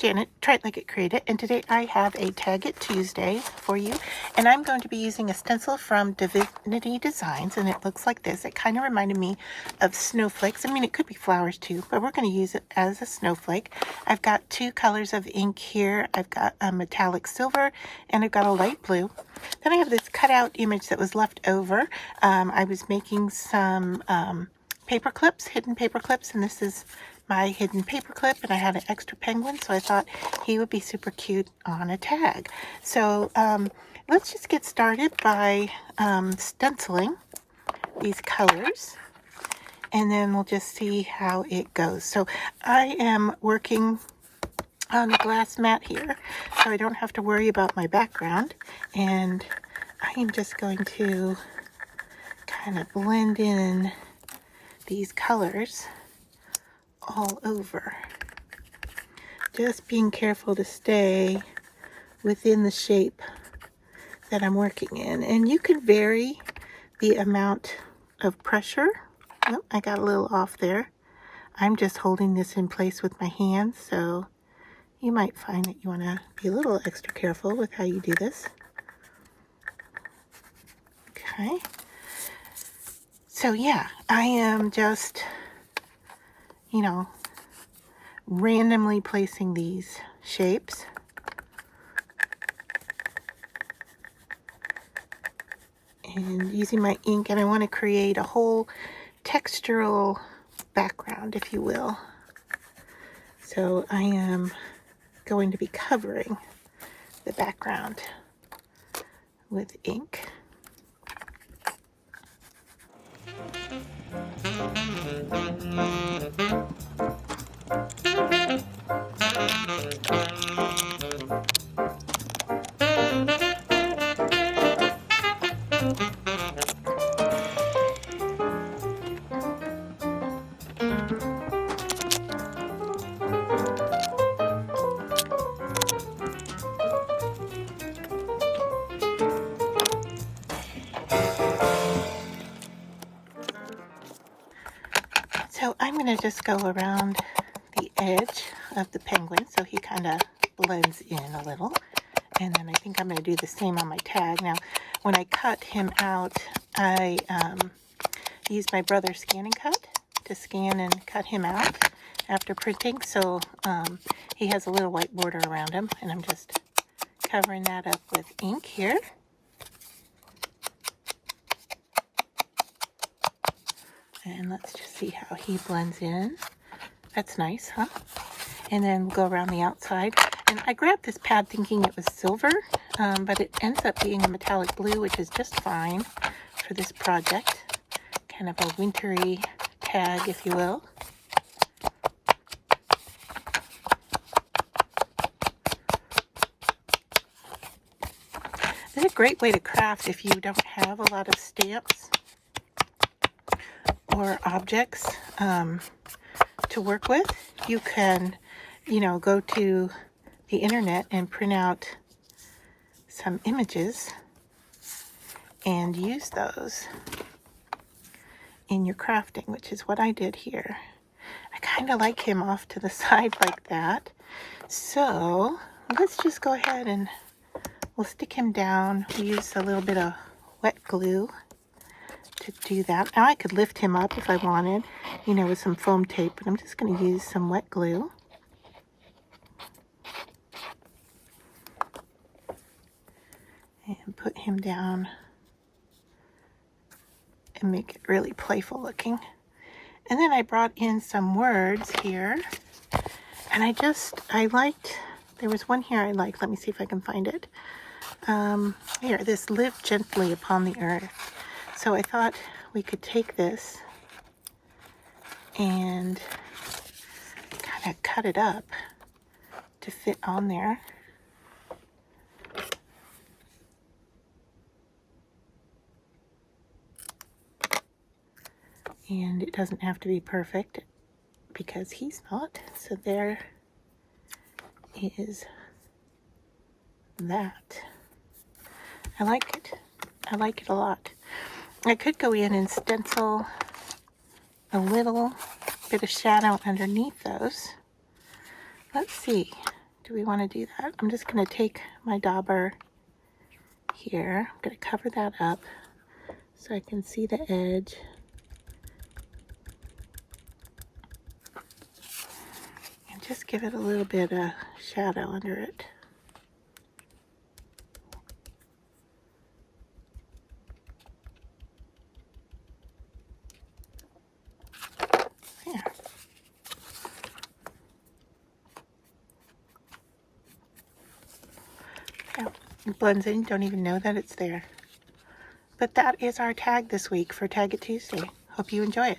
Janet, Try It Like It Create It, and today I have a Tag It Tuesday for you, and I'm going to be using a stencil from Divinity Designs, and it looks like this. It kind of reminded me of snowflakes. I mean, it could be flowers too, but we're going to use it as a snowflake. I've got two colors of ink here. I've got a metallic silver, and I've got a light blue. Then I have this cutout image that was left over. I was making some paper clips, hidden paper clips, and this is my hidden paper clip, and I had an extra penguin, so I thought he would be super cute on a tag. So let's just get started by stenciling these colors, and then we'll just see how it goes. So I am working on a glass mat here, so I don't have to worry about my background, and I am just going to kind of blend in these colors all over. Just being careful to stay within the shape that I'm working in. And you can vary the amount of pressure. Oh, I got a little off there. I'm just holding this in place with my hands, so you might find that you want to be a little extra careful with how you do this. Okay. So yeah, I am just, randomly placing these shapes. And using my ink, and I want to create a whole textural background, if you will. So I am going to be covering the background with ink. So I'm going to just go around the edge of the penguin so he kind of blends in a little. And then I think I'm going to do the same on my tag. Now, when I cut him out, I used my brother's scanning cut to scan and cut him out after printing. So he has a little white border around him, and I'm just covering that up with ink here. And let's just see how he blends in. That's nice, huh? And then we'll go around the outside. And I grabbed this pad thinking it was silver, but it ends up being a metallic blue, which is just fine for this project. Kind of a wintry tag, if you will. This is a great way to craft if you don't have a lot of stamps or objects to work with. You can, go to the internet and print out some images and use those in your crafting, which is what I did here. I kind of like him off to the side like that. So let's just go ahead and we'll stick him down. We use a little bit of wet glue to do that. Now I could lift him up if I wanted, with some foam tape, but I'm just going to use some wet glue. And put him down and make it really playful looking. And then I brought in some words here, and I liked, there was one here I liked. Let me see if I can find it. Here, this live gently upon the earth. So I thought we could take this and kind of cut it up to fit on there. And it doesn't have to be perfect because he's not. So there is that. I like it. I like it a lot. I could go in and stencil a little bit of shadow underneath those. Let's see. Do we want to do that? I'm just going to take my dauber here. I'm going to cover that up so I can see the edge. And just give it a little bit of shadow under it. There. Yeah, it blends in. You don't even know that it's there. But that is our tag this week for Tag It Tuesday. Hope you enjoy it.